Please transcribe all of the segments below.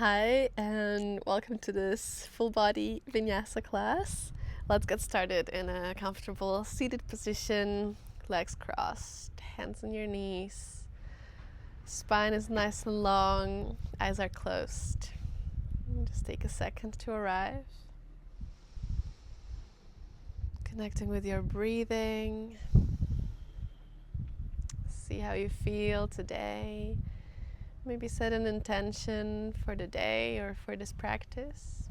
Hi, and welcome to this full body Vinyasa class. Let's get started in a comfortable seated position, legs crossed, hands on your knees. Spine is nice and long, eyes are closed. Just take a second to arrive. Connecting with your breathing. See how you feel today. Maybe set an intention for the day or for this practice.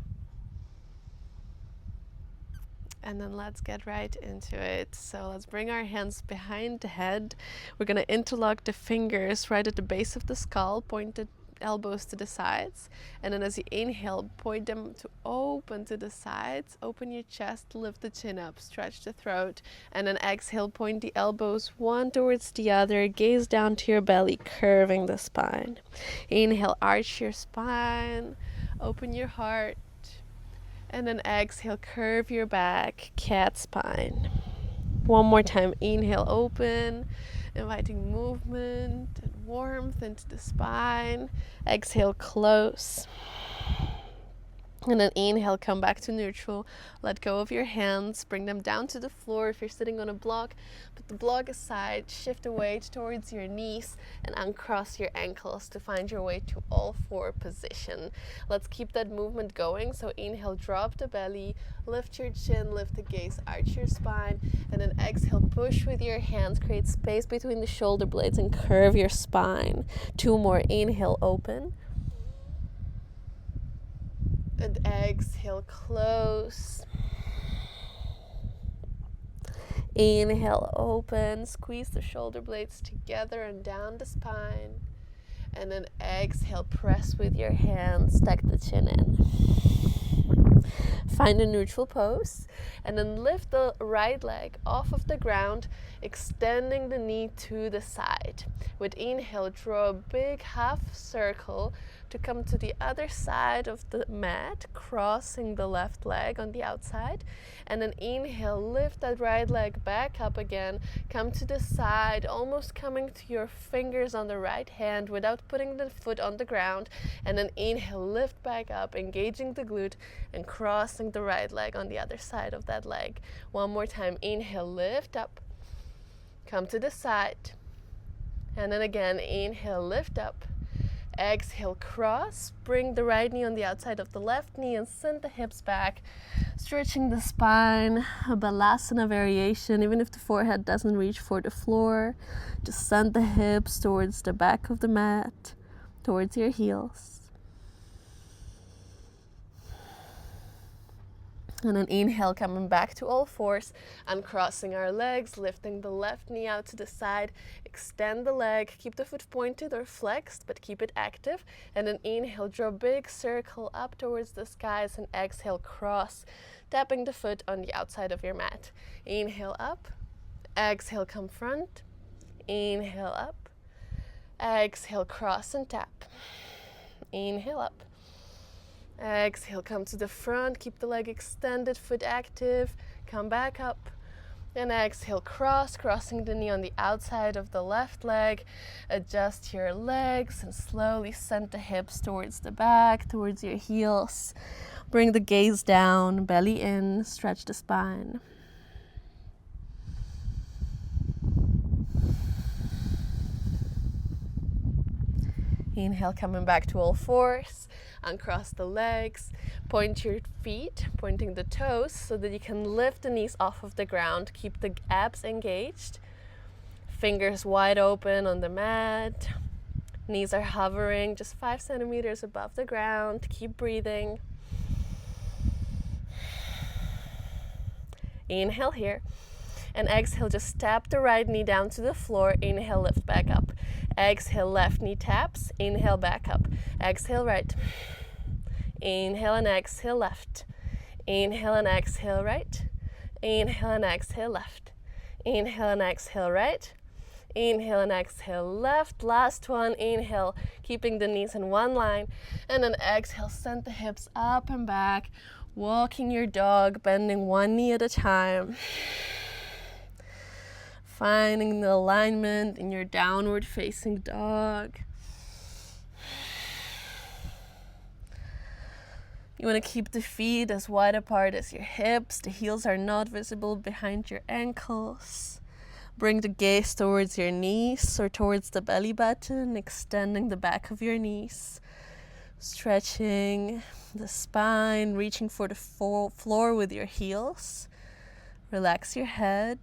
And then let's get right into it. So let's bring our hands behind the head. We're going to interlock the fingers right at the base of the skull, point the elbows to the sides. And then as you inhale, point them to open to the sides. Open your chest, lift the chin up, stretch the throat. And then exhale, point the elbows one towards the other. Gaze down to your belly, curving the spine. Inhale, arch your spine, open your heart. And then exhale, curve your back, cat spine. One more time, inhale, open, inviting movement and warmth into the spine. Exhale, close. And then inhale, come back to neutral. Let go of your hands, bring them down to the floor if you're sitting on a block. Put the block aside, shift the weight towards your knees and uncross your ankles to find your way to all four position. Let's keep that movement going. So inhale, drop the belly, lift your chin, lift the gaze, arch your spine. And then exhale, push with your hands, create space between the shoulder blades and curve your spine. Two more, inhale, open. And exhale, close. Inhale, open. Squeeze the shoulder blades together and down the spine. And then exhale, press with your hands, stack the chin in. Find a neutral pose. And then lift the right leg off of the ground, extending the knee to the side. With inhale, draw a big half circle to come to the other side of the mat, crossing the left leg on the outside. And then inhale, lift that right leg back up again, come to the side, almost coming to your fingers on the right hand without putting the foot on the ground. And then inhale, lift back up, engaging the glute and crossing the right leg on the other side of that leg. One more time, inhale, lift up, come to the side. And then again, inhale, lift up. Exhale, cross, bring the right knee on the outside of the left knee and send the hips back, stretching the spine, a balasana variation. Even if the forehead doesn't reach for the floor, just send the hips towards the back of the mat, towards your heels. And then inhale, coming back to all fours, uncrossing our legs, lifting the left knee out to the side, extend the leg, keep the foot pointed or flexed, but keep it active. And then inhale, draw a big circle up towards the skies, and exhale, cross, tapping the foot on the outside of your mat. Inhale up, exhale, come front, inhale up, exhale, cross and tap. Inhale up. Exhale, come to the front, keep the leg extended, foot active, come back up. And exhale, crossing the knee on the outside of the left leg. Adjust your legs and slowly send the hips towards the back, towards your heels. Bring the gaze down, belly in, stretch the spine. Inhale, coming back to all fours. Uncross the legs, point your feet, pointing the toes so that you can lift the knees off of the ground. Keep the abs engaged, fingers wide open on the mat. Knees are hovering just 5 centimeters above the ground. Keep breathing. Inhale here. And exhale, just tap the right knee down to the floor. Inhale, lift back up. Exhale, left knee taps. Inhale, back up. Exhale, right. Inhale and exhale, left. Inhale and exhale, right. Inhale and exhale, left. Inhale and exhale, right. Inhale and exhale, left. Last one, inhale, keeping the knees in one line. And then exhale, send the hips up and back. Walking your dog, bending one knee at a time. Finding the alignment in your downward facing dog. You want to keep the feet as wide apart as your hips. The heels are not visible behind your ankles. Bring the gaze towards your knees or towards the belly button, extending the back of your knees. Stretching the spine, reaching for the floor with your heels. Relax your head.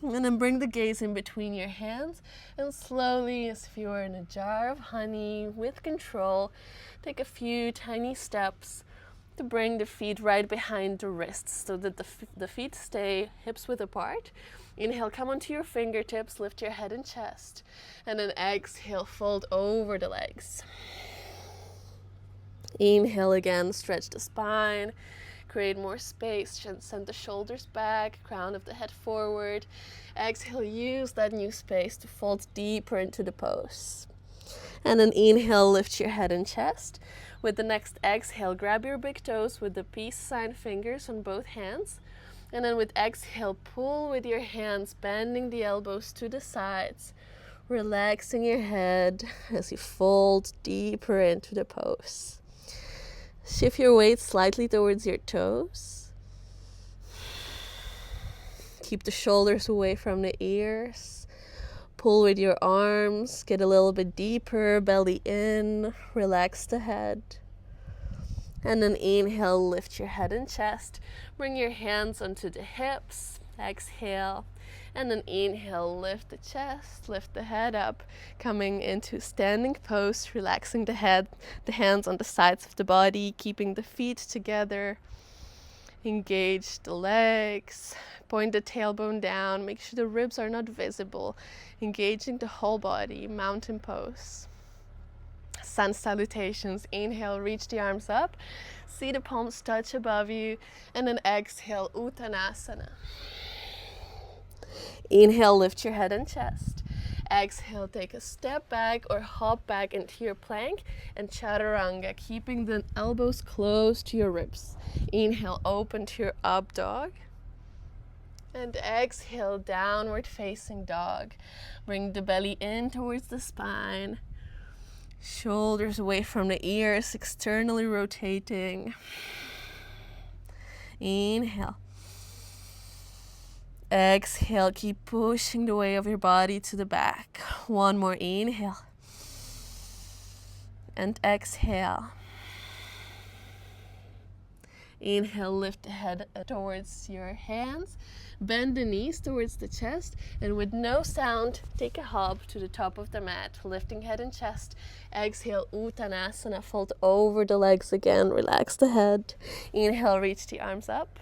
And then bring the gaze in between your hands and slowly, as if you were in a jar of honey, with control, take a few tiny steps to bring the feet right behind the wrists so that the feet stay hips width apart. Inhale, come onto your fingertips, lift your head and chest. And then exhale, fold over the legs. Inhale again, stretch the spine. Create more space, send the shoulders back, crown of the head forward. Exhale, use that new space to fold deeper into the pose. And then inhale, lift your head and chest. With the next exhale, grab your big toes with the peace sign fingers on both hands. And then with exhale, pull with your hands, bending the elbows to the sides, relaxing your head as you fold deeper into the pose. Shift your weight slightly towards your toes. Keep the shoulders away from the ears. Pull with your arms, get a little bit deeper, belly in, relax the head. And then inhale, lift your head and chest. Bring your hands onto the hips. Exhale. And then inhale, lift the chest, lift the head up, coming into standing pose, relaxing the head, the hands on the sides of the body, keeping the feet together. Engage the legs, point the tailbone down, make sure the ribs are not visible, engaging the whole body, mountain pose. Sun salutations, inhale, reach the arms up, see the palms touch above you, and then exhale, Uttanasana. Inhale, lift your head and chest. Exhale, take a step back or hop back into your plank and chaturanga, keeping the elbows close to your ribs. Inhale, open to your up dog. And exhale, downward facing dog. Bring the belly in towards the spine. Shoulders away from the ears, externally rotating. Inhale. Exhale, keep pushing the weight of your body to the back. One more inhale. And exhale. Inhale, lift the head towards your hands. Bend the knees towards the chest. And with no sound, take a hop to the top of the mat. Lifting head and chest. Exhale, Uttanasana. Fold over the legs again. Relax the head. Inhale, reach the arms up.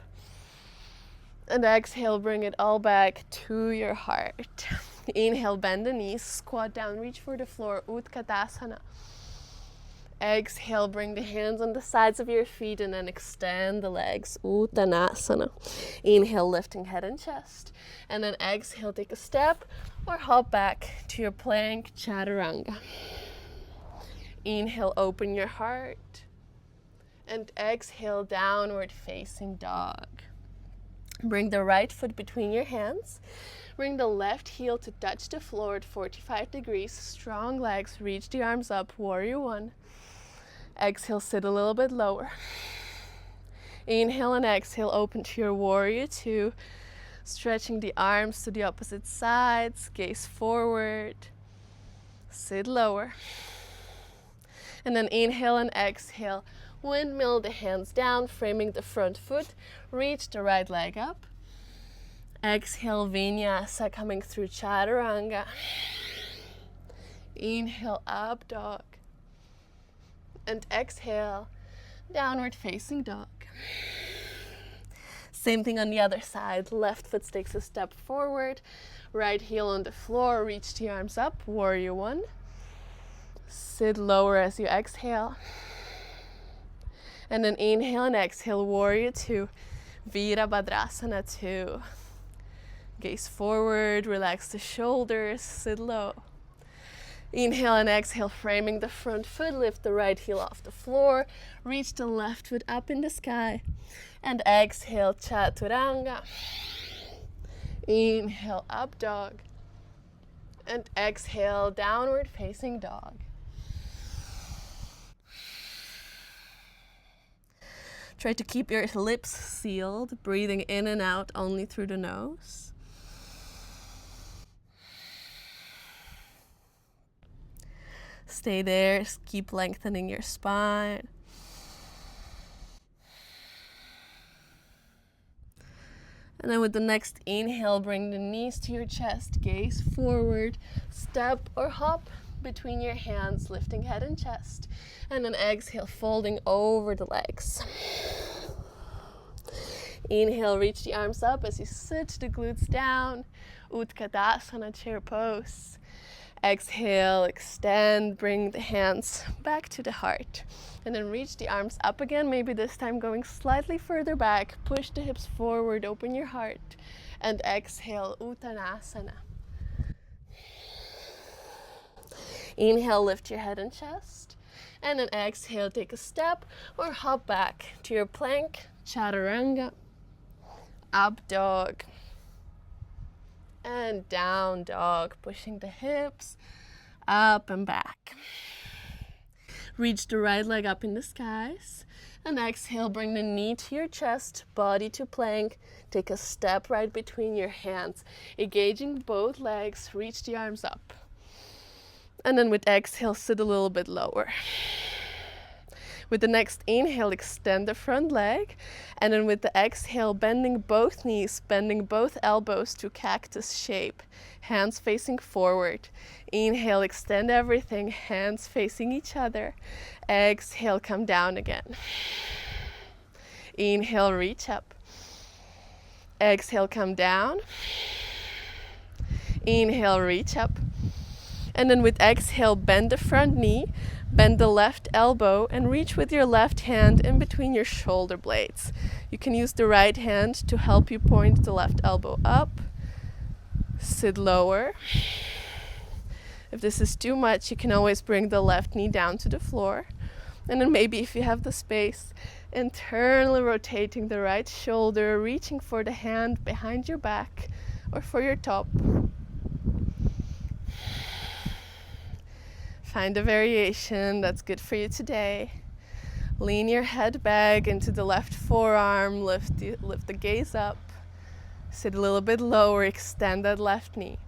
And exhale, bring it all back to your heart. Inhale, bend the knees, squat down, reach for the floor, Utkatasana. Exhale, bring the hands on the sides of your feet and then extend the legs, Uttanasana. Inhale, lifting head and chest. And then exhale, take a step or hop back to your plank, Chaturanga. Inhale, open your heart. And exhale, downward facing dog. Bring the right foot between your hands. Bring the left heel to touch the floor at 45 degrees. Strong legs, reach the arms up, warrior one. Exhale, sit a little bit lower. Inhale and exhale, open to your warrior two. Stretching the arms to the opposite sides, gaze forward. Sit lower. And then inhale and exhale. Windmill the hands down, framing the front foot. Reach the right leg up. Exhale, Vinyasa, coming through Chaturanga. Inhale, up dog. And exhale, downward facing dog. Same thing on the other side. Left foot takes a step forward. Right heel on the floor, reach the arms up. Warrior one. Sit lower as you exhale. And then inhale and exhale, warrior two. Virabhadrasana two. Gaze forward, relax the shoulders, sit low. Inhale and exhale, framing the front foot, lift the right heel off the floor, reach the left foot up in the sky. And exhale, Chaturanga. Inhale, up dog. And exhale, downward facing dog. Try to keep your lips sealed, breathing in and out only through the nose. Stay there, keep lengthening your spine. And then with the next inhale, bring the knees to your chest, gaze forward, step or hop between your hands, lifting head and chest. And then exhale, folding over the legs. Inhale, reach the arms up as you sit the glutes down, Utkatasana, chair pose. Exhale, extend, bring the hands back to the heart. And then reach the arms up again, maybe this time going slightly further back. Push the hips forward, open your heart. And exhale, Uttanasana. Inhale, lift your head and chest. And then exhale, take a step or hop back to your plank, Chaturanga. Up dog. And down dog, pushing the hips up and back. Reach the right leg up in the skies. And exhale, bring the knee to your chest, body to plank. Take a step right between your hands. Engaging both legs, reach the arms up. And then with exhale, sit a little bit lower. With the next inhale, extend the front leg. And then with the exhale, bending both knees, bending both elbows to cactus shape. Hands facing forward. Inhale, extend everything, hands facing each other. Exhale, come down again. Inhale, reach up. Exhale, come down. Inhale, reach up. And then with exhale, bend the front knee. Bend the left elbow and reach with your left hand in between your shoulder blades. You can use the right hand to help you point the left elbow up. Sit lower. If this is too much, you can always bring the left knee down to the floor. And then maybe if you have the space, internally rotating the right shoulder, reaching for the hand behind your back or for your top. Find a variation that's good for you today. Lean your head back into the left forearm, lift the gaze up. Sit a little bit lower, extend that left knee.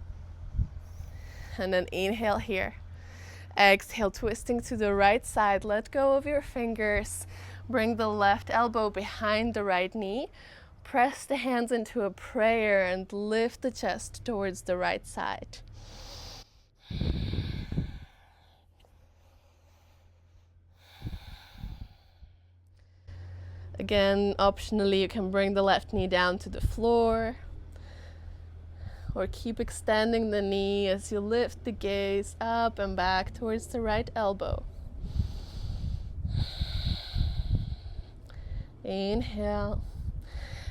And then inhale here. Exhale, twisting to the right side. Let go of your fingers. Bring the left elbow behind the right knee. Press the hands into a prayer and lift the chest towards the right side. Again, optionally, you can bring the left knee down to the floor or keep extending the knee as you lift the gaze up and back towards the right elbow. Inhale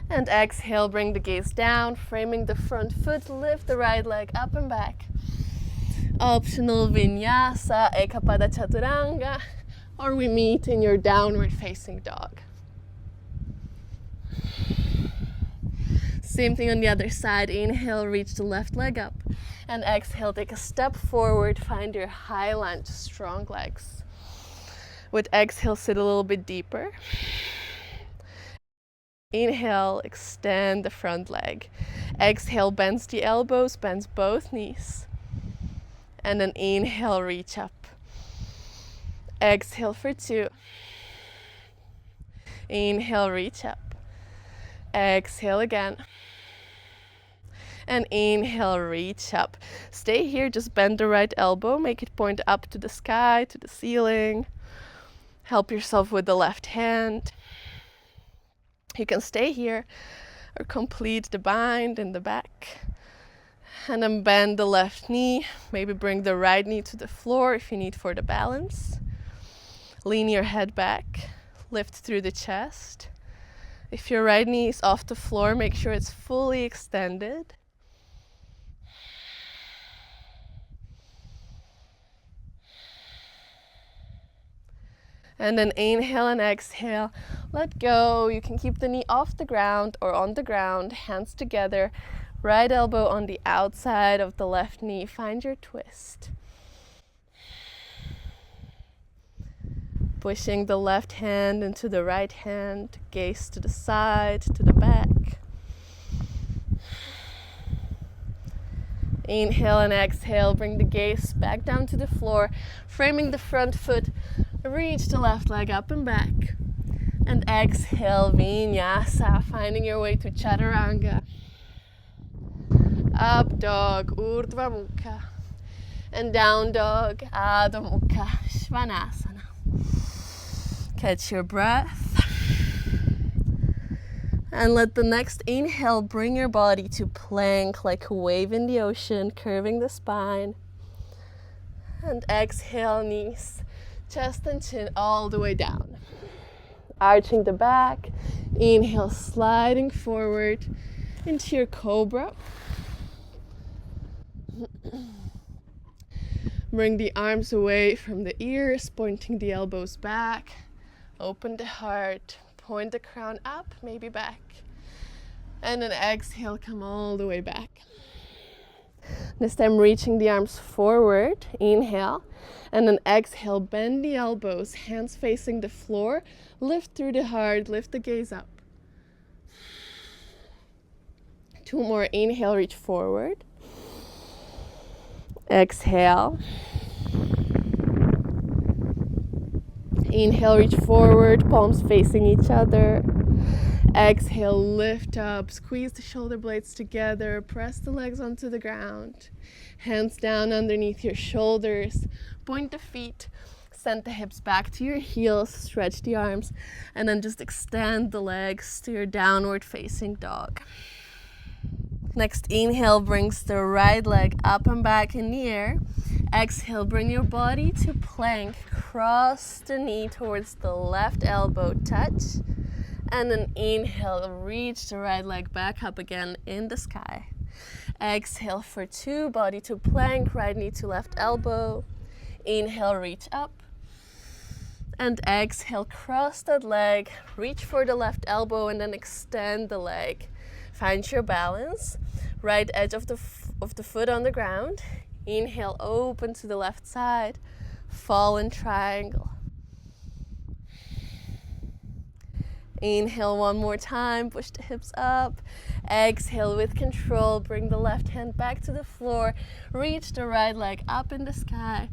and exhale, bring the gaze down, framing the front foot, lift the right leg up and back. Optional Vinyasa, Ekapada Chaturanga, or we meet in your downward facing dog. Same thing on the other side. Inhale, reach the left leg up. And exhale, take a step forward. Find your high lunge, strong legs. With exhale, sit a little bit deeper. Inhale, extend the front leg. Exhale, bends the elbows, bends both knees. And then inhale, reach up. Exhale for 2. Inhale, reach up. Exhale again. And inhale, reach up. Stay here, just bend the right elbow, make it point up to the sky, to the ceiling. Help yourself with the left hand. You can stay here or complete the bind in the back. And then bend the left knee, maybe bring the right knee to the floor if you need for the balance. Lean your head back, lift through the chest. If your right knee is off the floor, make sure it's fully extended. And then inhale and exhale, let go. You can keep the knee off the ground or on the ground, hands together, right elbow on the outside of the left knee. Find your twist. Pushing the left hand into the right hand, gaze to the side, to the back. Inhale and exhale, bring the gaze back down to the floor, framing the front foot, reach the left leg up and back. And exhale, Vinyasa, finding your way to Chaturanga. Up dog, Urdhva Mukha. And down dog, Adho Mukha, Svanasana. Catch your breath. And let the next inhale bring your body to plank like a wave in the ocean, curving the spine. And exhale, knees, chest and chin all the way down. Arching the back. Inhale, sliding forward into your cobra. Bring the arms away from the ears, pointing the elbows back. Open the heart, point the crown up, maybe back. And then exhale, come all the way back. This time reaching the arms forward, inhale. And then exhale, bend the elbows, hands facing the floor. Lift through the heart, lift the gaze up. 2 more, inhale, reach forward. Exhale. Inhale, reach forward, palms facing each other. Exhale, lift up, squeeze the shoulder blades together, press the legs onto the ground. Hands down underneath your shoulders, point the feet, send the hips back to your heels, stretch the arms, and then just extend the legs to your downward facing dog. Next inhale brings the right leg up and back in the air. Exhale, bring your body to plank. Cross the knee towards the left elbow, touch. And then inhale, reach the right leg back up again in the sky. Exhale for 2, body to plank, right knee to left elbow. Inhale, reach up. And exhale, cross that leg, reach for the left elbow and then extend the leg. Find your balance, right edge of the foot on the ground. Inhale, open to the left side, fall in triangle. Inhale 1 more time, push the hips up. Exhale with control, bring the left hand back to the floor. Reach the right leg up in the sky.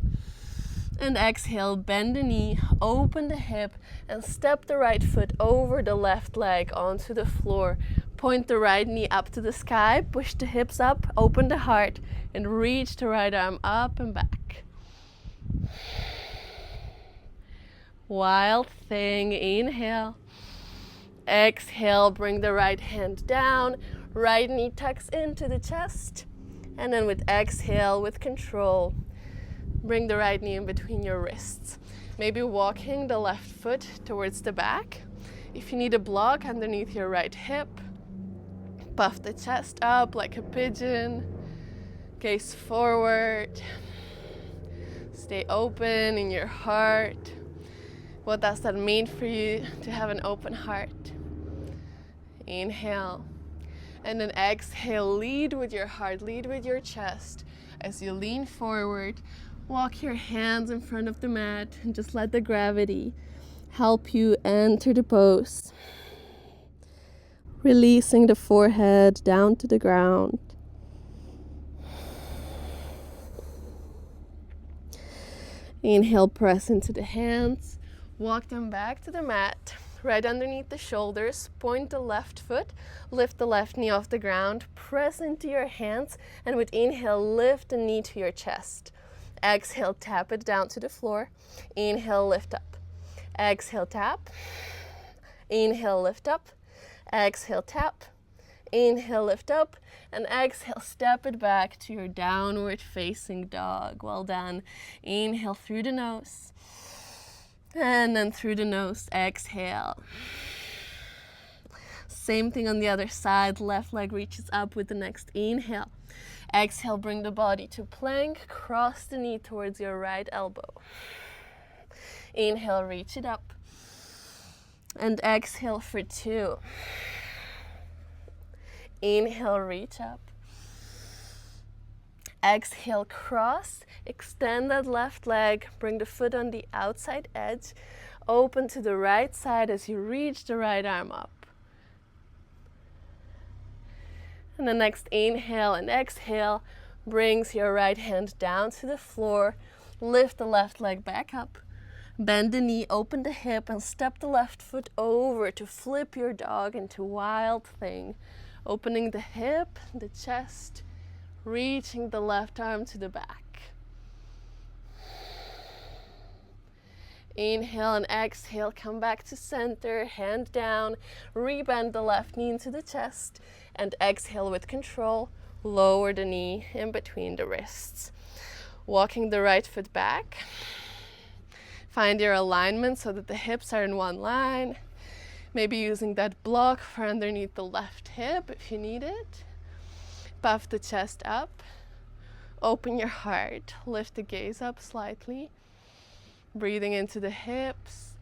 And exhale, bend the knee, open the hip, and step the right foot over the left leg onto the floor. Point the right knee up to the sky, push the hips up, open the heart, and reach the right arm up and back. Wild thing, inhale. Exhale, bring the right hand down, right knee tucks into the chest. And then with exhale, with control, bring the right knee in between your wrists. Maybe walking the left foot towards the back. If you need a block underneath your right hip, puff the chest up like a pigeon. Gaze forward. Stay open in your heart. What does that mean for you to have an open heart? Inhale. And then exhale, lead with your heart, lead with your chest. As you lean forward, walk your hands in front of the mat and just let the gravity help you enter the pose. Releasing the forehead down to the ground. Inhale, press into the hands. Walk them back to the mat, right underneath the shoulders. Point the left foot, lift the left knee off the ground. Press into your hands, and with inhale, lift the knee to your chest. Exhale, tap it down to the floor. Inhale, lift up. Exhale, tap. Inhale, lift up. Exhale, tap. Inhale, lift up. And exhale, step it back to your downward facing dog. Well done. Inhale through the nose. And then through the nose, exhale. Same thing on the other side. Left leg reaches up with the next inhale. Exhale, bring the body to plank. Cross the knee towards your right elbow. Inhale, reach it up. And exhale for 2. Inhale, reach up. exhale, cross, extend that left leg, bring the foot on the outside edge, open to the right side as you reach the right arm up. And the next inhale and exhale brings your right hand down to the floor. Lift the left leg back up. Bend the knee, open the hip, and step the left foot over to flip your dog into wild thing. Opening the hip, the chest, reaching the left arm to the back. Inhale and exhale, come back to center, hand down, rebend the left knee into the chest, and exhale with control, lower the knee in between the wrists. Walking the right foot back. Find your alignment so that the hips are in one line. Maybe using that block for underneath the left hip if you need it. Puff the chest up. Open your heart. Lift the gaze up slightly. Breathing into the hips.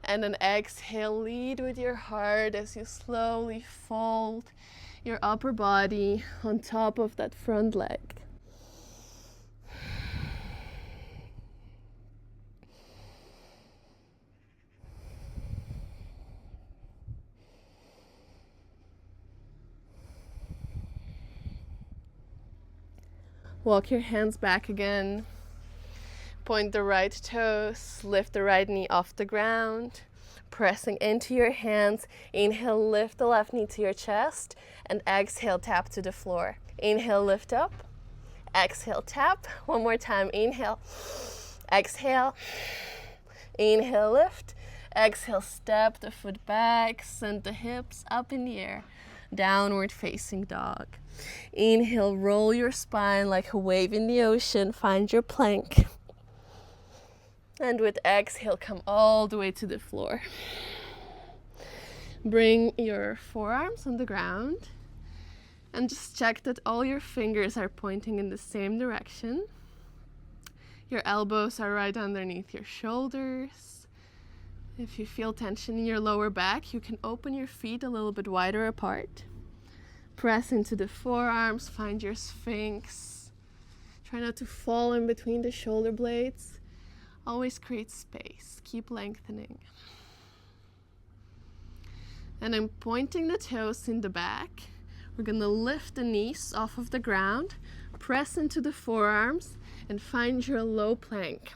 And then exhale, lead with your heart as you slowly fold your upper body on top of that front leg. Walk your hands back again. Point the right toes, lift the right knee off the ground, pressing into your hands. Inhale, lift the left knee to your chest, and exhale, tap to the floor. Inhale, lift up. Exhale, tap. One more time. Inhale, exhale. Inhale, lift. Exhale, step the foot back, send the hips up in the air. Downward facing dog. Inhale, roll your spine like a wave in the ocean. Find your plank. And with exhale, come all the way to the floor. Bring your forearms on the ground and just check that all your fingers are pointing in the same direction. Your elbows are right underneath your shoulders. If you feel tension in your lower back, you can open your feet a little bit wider apart. Press into the forearms, find your sphinx. Try not to fall in between the shoulder blades. Always create space. Keep lengthening. And I'm pointing the toes in the back. We're going to lift the knees off of the ground, press into the forearms, and find your low plank.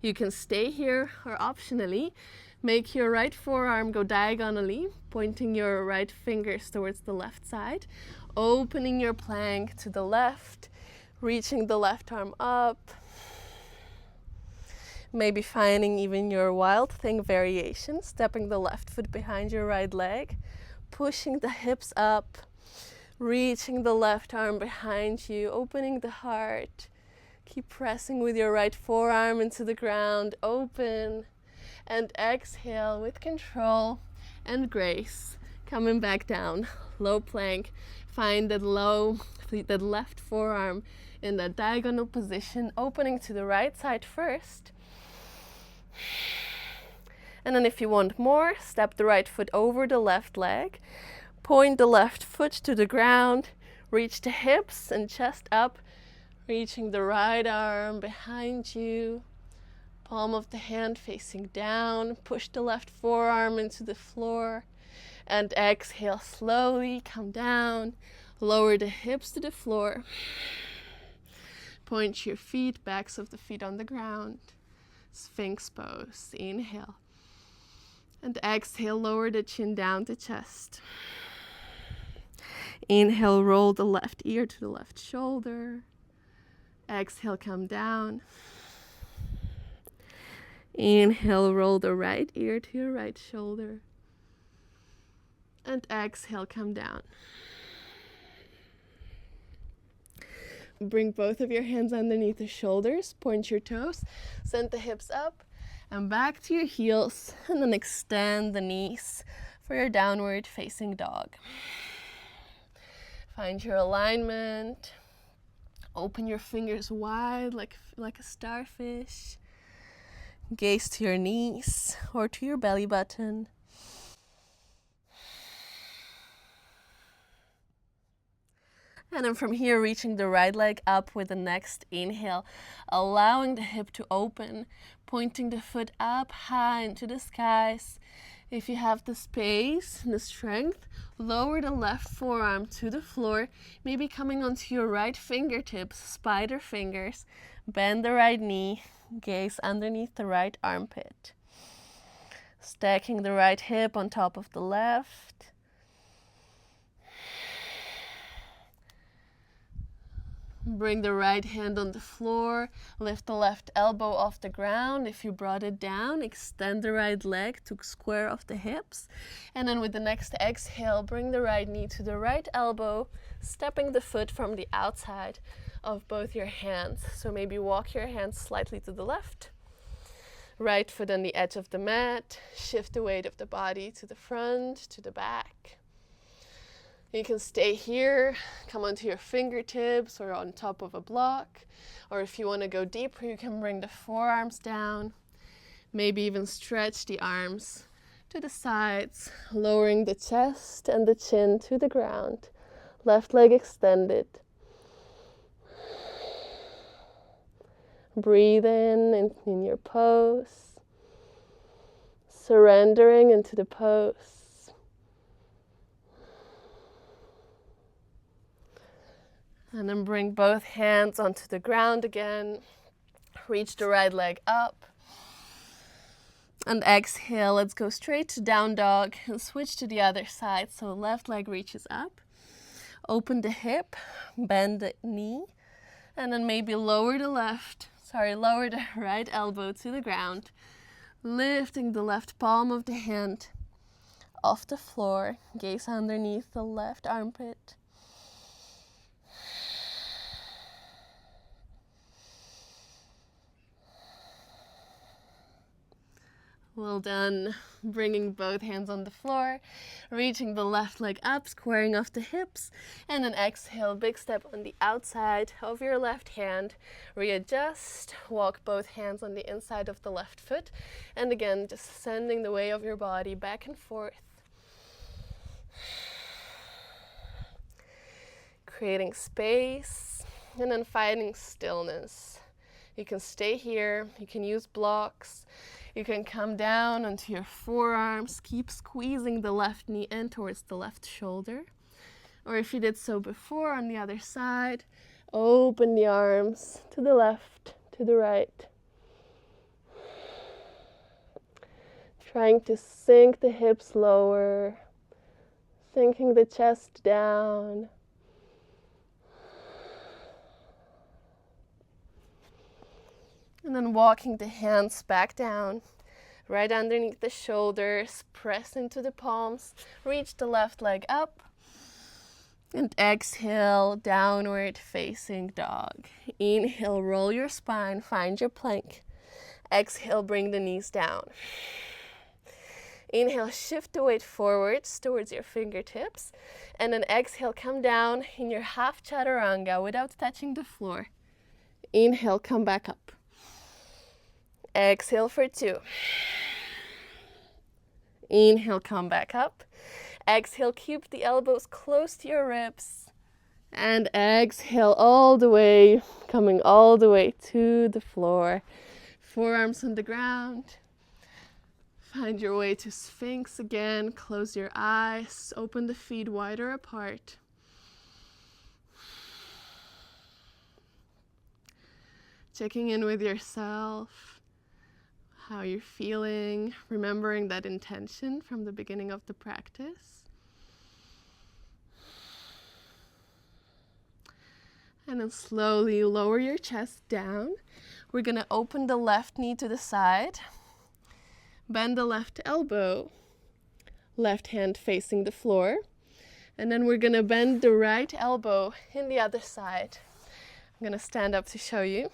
You can stay here, or optionally, make your right forearm go diagonally, pointing your right fingers towards the left side, opening your plank to the left, reaching the left arm up. Maybe finding even your wild thing variation, stepping the left foot behind your right leg, pushing the hips up, reaching the left arm behind you, opening the heart. Keep pressing with your right forearm into the ground, open, and exhale with control and grace. Coming back down, low plank. Find that left forearm in that diagonal position, opening to the right side first. And then if you want more, step the right foot over the left leg, point the left foot to the ground, reach the hips and chest up, reaching the right arm behind you, palm of the hand facing down, push the left forearm into the floor, and exhale slowly, come down, lower the hips to the floor, point your feet, backs of the feet on the ground. Sphinx pose. Inhale. And exhale, lower the chin down to chest. Inhale, roll the left ear to the left shoulder. Exhale, come down. Inhale, roll the right ear to your right shoulder. And exhale, come down. Bring both of your hands underneath the shoulders, point your toes, send the hips up and back to your heels, and then extend the knees for your downward facing dog. Find your alignment. Open your fingers wide like a starfish. Gaze to your knees or to your belly button. And then from here, reaching the right leg up with the next inhale, allowing the hip to open, pointing the foot up high into the skies. If you have the space and the strength, lower the left forearm to the floor, maybe coming onto your right fingertips, spider fingers. Bend the right knee, gaze underneath the right armpit. Stacking the right hip on top of the left. Bring the right hand on the floor, lift the left elbow off the ground. If you brought it down, extend the right leg to square off the hips. And then with the next exhale, bring the right knee to the right elbow, stepping the foot from the outside of both your hands. So maybe walk your hands slightly to the left. Right foot on the edge of the mat. Shift the weight of the body to the front, to the back. You can stay here, come onto your fingertips or on top of a block. Or if you want to go deeper, you can bring the forearms down. Maybe even stretch the arms to the sides, lowering the chest and the chin to the ground. Left leg extended. Breathe in your pose. Surrendering into the pose. And then bring both hands onto the ground again. Reach the right leg up. And exhale, let's go straight to down dog and switch to the other side. So left leg reaches up. Open the hip, bend the knee. And then maybe lower the right elbow to the ground. Lifting the left palm of the hand off the floor. Gaze underneath the left armpit. Well done. Bringing both hands on the floor, reaching the left leg up, squaring off the hips, and then exhale, big step on the outside of your left hand. Readjust, walk both hands on the inside of the left foot, and again, just sending the weight of your body back and forth. Creating space, and then finding stillness. You can stay here, you can use blocks. You can come down onto your forearms, keep squeezing the left knee in towards the left shoulder. Or if you did so before on the other side, open the arms to the left, to the right. Trying to sink the hips lower, sinking the chest down. And then walking the hands back down, right underneath the shoulders, press into the palms, reach the left leg up, and exhale, downward facing dog. Inhale, roll your spine, find your plank. Exhale, bring the knees down. Inhale, shift the weight forwards towards your fingertips, and then exhale, come down in your half chaturanga without touching the floor. Inhale, come back up. Exhale for 2. Inhale, come back up. Exhale, keep the elbows close to your ribs. And exhale all the way, coming all the way to the floor. Forearms on the ground. Find your way to Sphinx again. Close your eyes. Open the feet wider apart. Checking in with yourself. How you're feeling, remembering that intention from the beginning of the practice. And then slowly lower your chest down. We're going to open the left knee to the side. Bend the left elbow. Left hand facing the floor. And then we're going to bend the right elbow in the other side. I'm going to stand up to show you.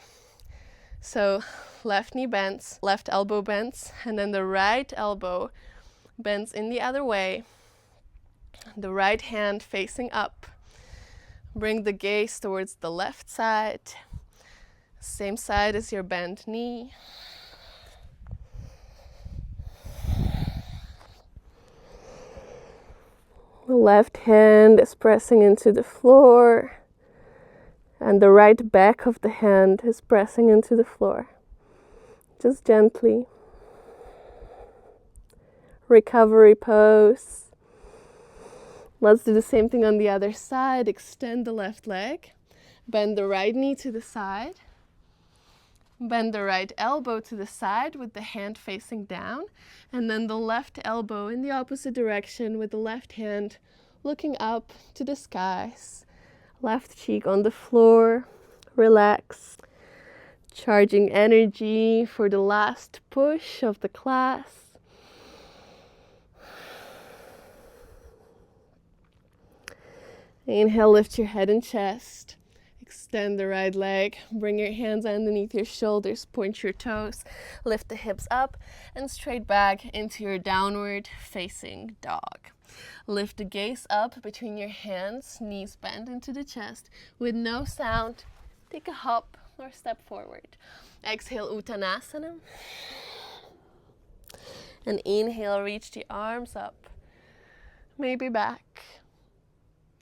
So left knee bends, left elbow bends, and then the right elbow bends in the other way. The right hand facing up. Bring the gaze towards the left side. Same side as your bent knee. The left hand is pressing into the floor. And the right back of the hand is pressing into the floor. Just gently. Recovery pose. Let's do the same thing on the other side. Extend the left leg. Bend the right knee to the side. Bend the right elbow to the side with the hand facing down. And then the left elbow in the opposite direction with the left hand looking up to the skies. Left cheek on the floor. Relax. Charging energy for the last push of the class. Inhale, lift your head and chest. Extend the right leg. Bring your hands underneath your shoulders. Point your toes. Lift the hips up and straight back into your downward facing dog. Lift the gaze up between your hands. Knees bend into the chest. With no sound, take a hop or step forward. Exhale, Uttanasana. And inhale, reach the arms up. Maybe back.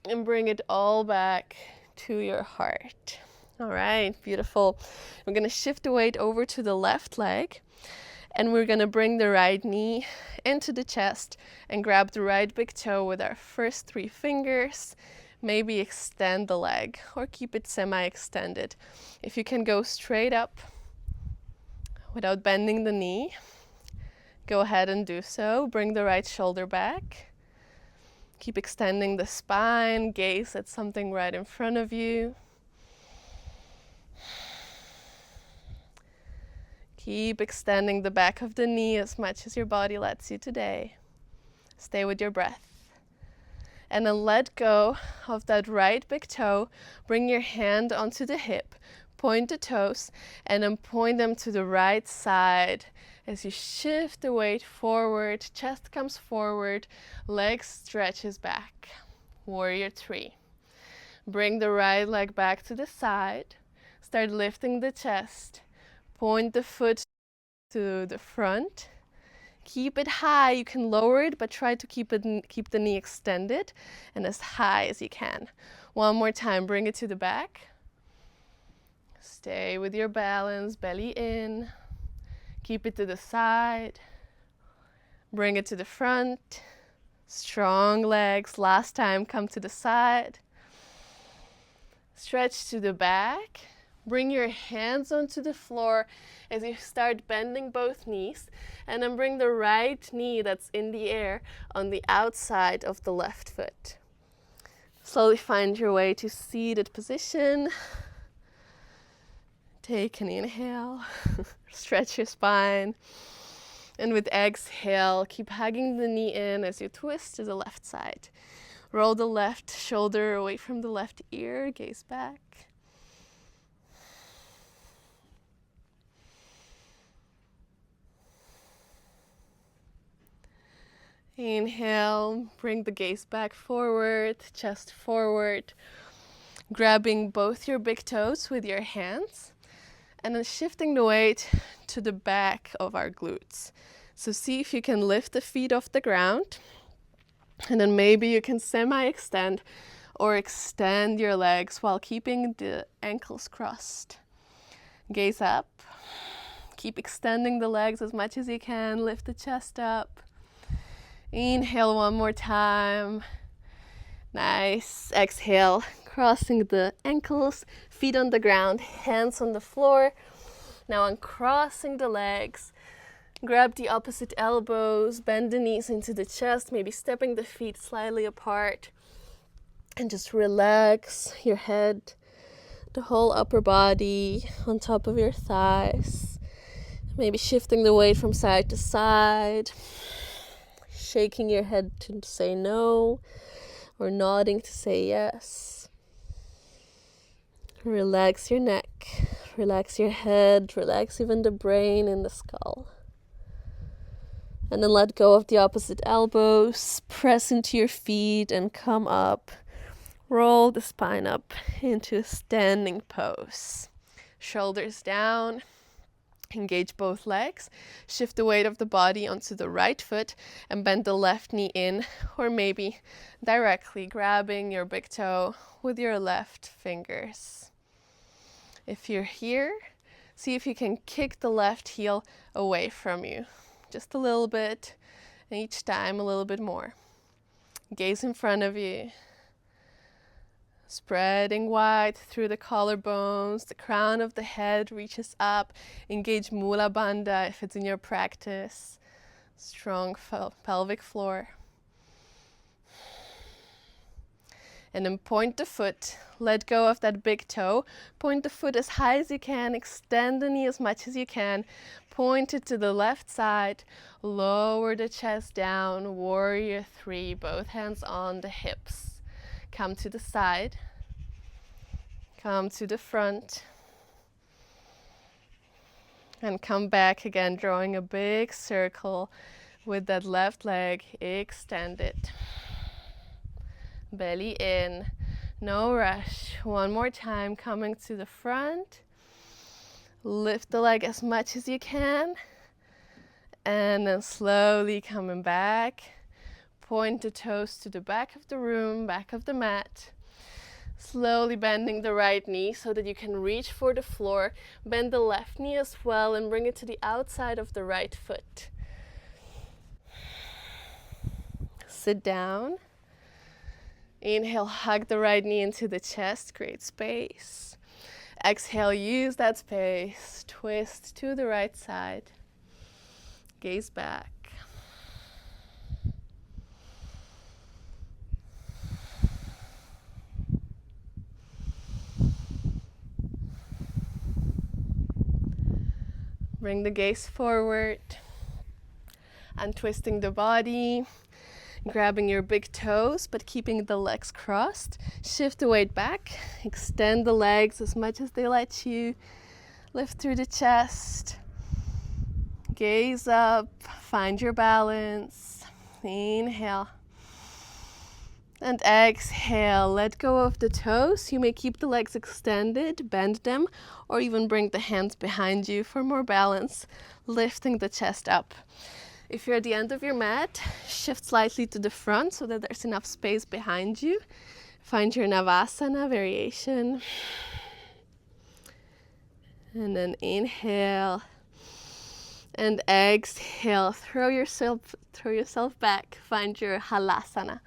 And bring it all back to your heart. All right, beautiful. We're going to shift the weight over to the left leg. And we're going to bring the right knee into the chest and grab the right big toe with our first 3 fingers. Maybe extend the leg or keep it semi-extended. If you can go straight up without bending the knee, go ahead and do so. Bring the right shoulder back. Keep extending the spine, gaze at something right in front of you. Keep extending the back of the knee as much as your body lets you today. Stay with your breath. And then let go of that right big toe. Bring your hand onto the hip. Point the toes and then point them to the right side. As you shift the weight forward, chest comes forward, leg stretches back. Warrior 3. Bring the right leg back to the side. Start lifting the chest. Point the foot to the front. Keep it high. You can lower it, but try to keep the knee extended and as high as you can. One more time, bring it to the back. Stay with your balance, belly in. Keep it to the side. Bring it to the front. Strong legs. Last time, come to the side. Stretch to the back. Bring your hands onto the floor as you start bending both knees. And then bring the right knee that's in the air on the outside of the left foot. Slowly find your way to seated position. Take an inhale. Stretch your spine. And with exhale, keep hugging the knee in as you twist to the left side. Roll the left shoulder away from the left ear. Gaze back. Inhale, bring the gaze back forward, chest forward. Grabbing both your big toes with your hands. And then shifting the weight to the back of our glutes. So see if you can lift the feet off the ground. And then maybe you can semi-extend or extend your legs while keeping the ankles crossed. Gaze up. Keep extending the legs as much as you can. Lift the chest up. Inhale one more time. Nice. Exhale. Crossing the ankles, feet on the ground, hands on the floor. Now uncrossing the legs. Grab the opposite elbows, bend the knees into the chest, maybe stepping the feet slightly apart. And just relax your head, the whole upper body on top of your thighs. Maybe shifting the weight from side to side. Shaking your head to say no, or nodding to say yes. Relax your neck, relax your head, relax even the brain and the skull. And then let go of the opposite elbows, press into your feet and come up. Roll the spine up into a standing pose. Shoulders down, engage both legs. Shift the weight of the body onto the right foot and bend the left knee in, or maybe directly grabbing your big toe with your left fingers. If you're here, see if you can kick the left heel away from you. Just a little bit, and each time a little bit more. Gaze in front of you. Spreading wide through the collarbones, the crown of the head reaches up. Engage Mula Bandha if it's in your practice. Strong pelvic floor. And then point the foot, let go of that big toe. Point the foot as high as you can, extend the knee as much as you can. Point it to the left side, lower the chest down, warrior 3, both hands on the hips. Come to the side, come to the front, and come back again, drawing a big circle with that left leg extended. Belly in, no rush. One more time, coming to the front. Lift the leg as much as you can. And then slowly coming back. Point the toes to the back of the room, back of the mat. Slowly bending the right knee so that you can reach for the floor. Bend the left knee as well and bring it to the outside of the right foot. Sit down. Inhale, hug the right knee into the chest, create space. Exhale, use that space, twist to the right side. Gaze back. Bring the gaze forward, untwisting the body. Grabbing your big toes, but keeping the legs crossed. Shift the weight back. Extend the legs as much as they let you. Lift through the chest. Gaze up. Find your balance. Inhale. And exhale. Let go of the toes. You may keep the legs extended, bend them, or even bring the hands behind you for more balance, lifting the chest up. If you're at the end of your mat, shift slightly to the front so that there's enough space behind you. Find your Navasana variation. And then inhale. And exhale. Throw yourself back. Find your Halasana.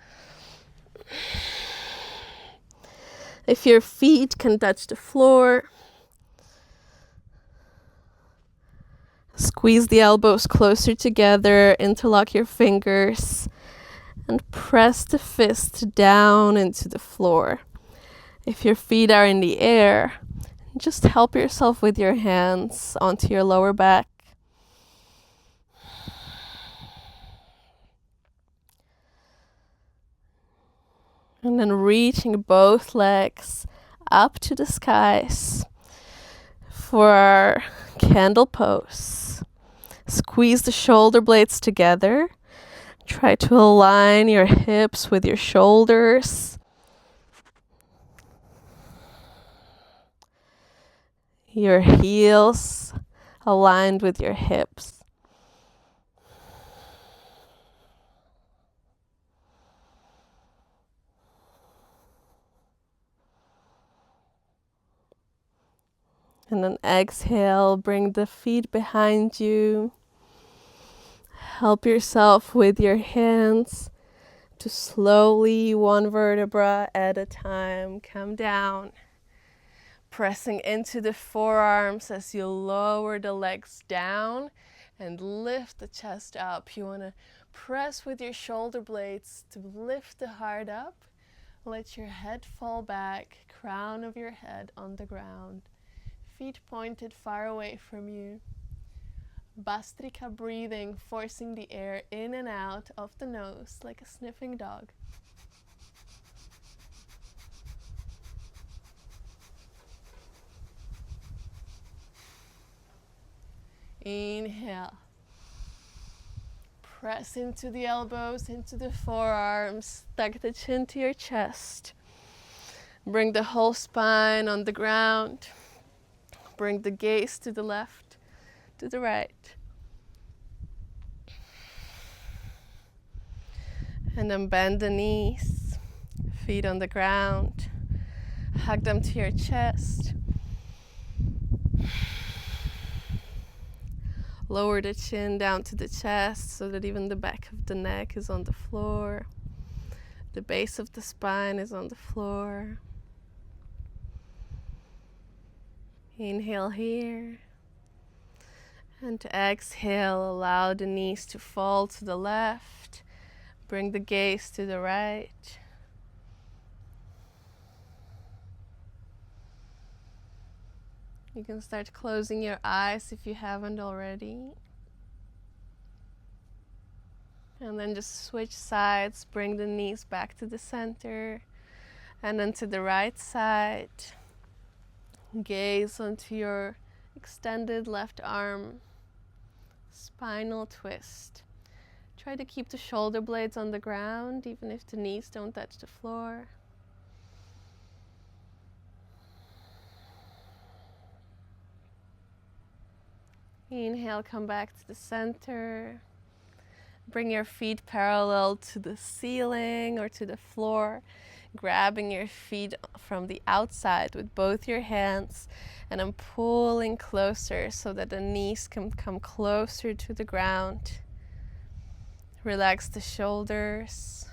If your feet can touch the floor, squeeze the elbows closer together, interlock your fingers, and press the fist down into the floor. If your feet are in the air, just help yourself with your hands onto your lower back. And then reaching both legs up to the skies for our candle pose. Squeeze the shoulder blades together. Try to align your hips with your shoulders. Your heels aligned with your hips. And then exhale, bring the feet behind you. Help yourself with your hands to slowly, one vertebra at a time, come down. Pressing into the forearms as you lower the legs down and lift the chest up. You want to press with your shoulder blades to lift the heart up. Let your head fall back, crown of your head on the ground. Feet pointed far away from you. Bastrika breathing, forcing the air in and out of the nose like a sniffing dog. Inhale. Press into the elbows, into the forearms. Tuck the chin to your chest. Bring the whole spine on the ground. Bring the gaze to the left, to the right. And then bend the knees, feet on the ground. Hug them to your chest. Lower the chin down to the chest so that even the back of the neck is on the floor. The base of the spine is on the floor. Inhale here. And to exhale, allow the knees to fall to the left. Bring the gaze to the right. You can start closing your eyes if you haven't already. And then just switch sides, bring the knees back to the center. And then to the right side. Gaze onto your extended left arm. Spinal twist. Try to keep the shoulder blades on the ground, even if the knees don't touch the floor. Inhale, come back to the center. Bring your feet parallel to the ceiling or to the floor, grabbing your feet from the outside with both your hands, and then pulling closer so that the knees can come closer to the ground. Relax the shoulders,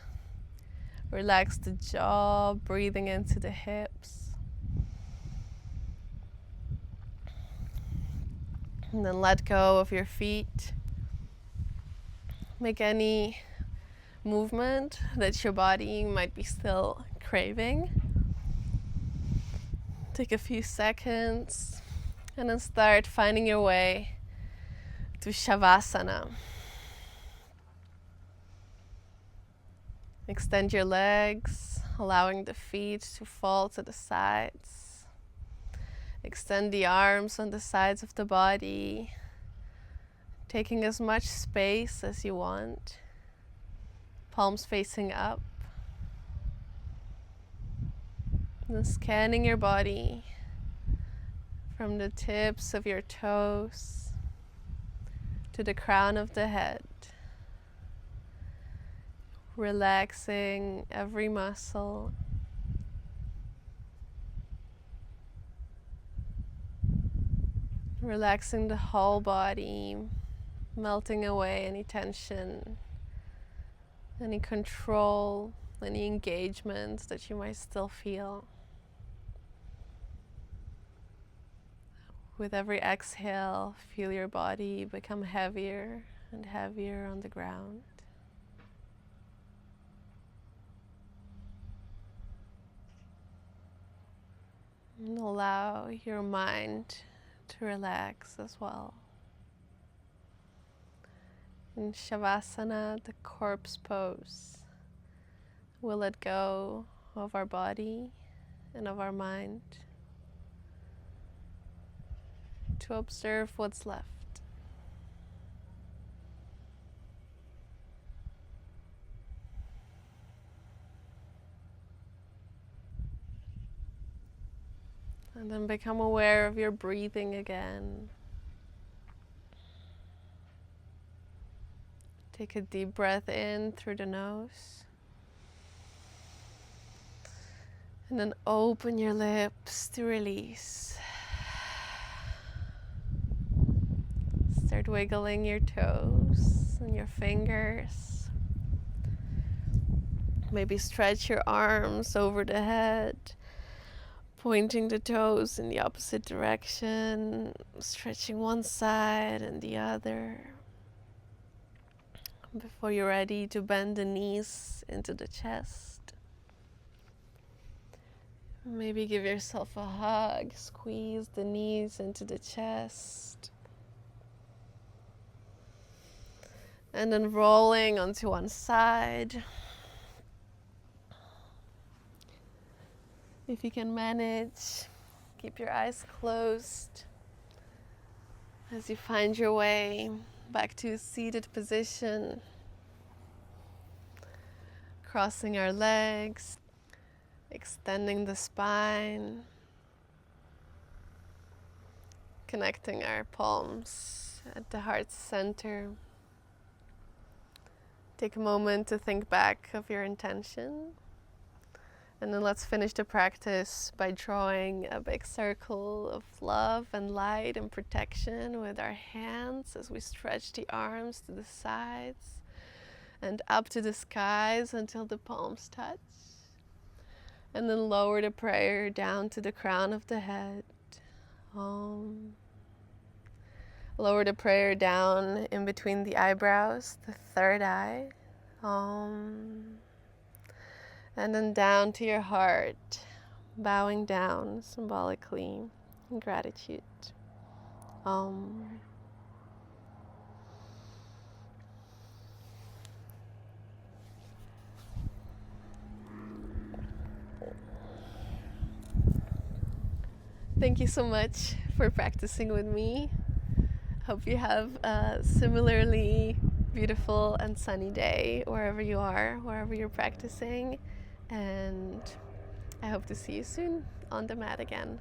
relax the jaw, breathing into the hips. And then let go of your feet. Make any movement that your body might be still craving. Take a few seconds and then start finding your way to Shavasana. Extend your legs, allowing the feet to fall to the sides. Extend the arms on the sides of the body, taking as much space as you want. Palms facing up. And scanning your body from the tips of your toes to the crown of the head. Relaxing every muscle. Relaxing the whole body, melting away any tension, any control, any engagement that you might still feel. With every exhale, feel your body become heavier and heavier on the ground. And allow your mind to relax as well. In Shavasana, the corpse pose, we'll let go of our body and of our mind to observe what's left. And then become aware of your breathing again. Take a deep breath in through the nose. And then open your lips to release. Start wiggling your toes and your fingers. Maybe stretch your arms over the head, pointing the toes in the opposite direction, stretching one side and the other. Before you're ready to bend the knees into the chest. Maybe give yourself a hug, squeeze the knees into the chest. And then rolling onto one side. If you can manage, keep your eyes closed as you find your way back to a seated position. Crossing our legs, extending the spine, connecting our palms at the heart center. Take a moment to think back of your intention. And then let's finish the practice by drawing a big circle of love and light and protection with our hands as we stretch the arms to the sides and up to the skies until the palms touch. And then lower the prayer down to the crown of the head. Om. Lower the prayer down in between the eyebrows, the third eye. Om. And then down to your heart, bowing down symbolically in gratitude. Om. Thank you so much for practicing with me. Hope you have a similarly beautiful and sunny day wherever you are, wherever you're practicing. And I hope to see you soon on the mat again.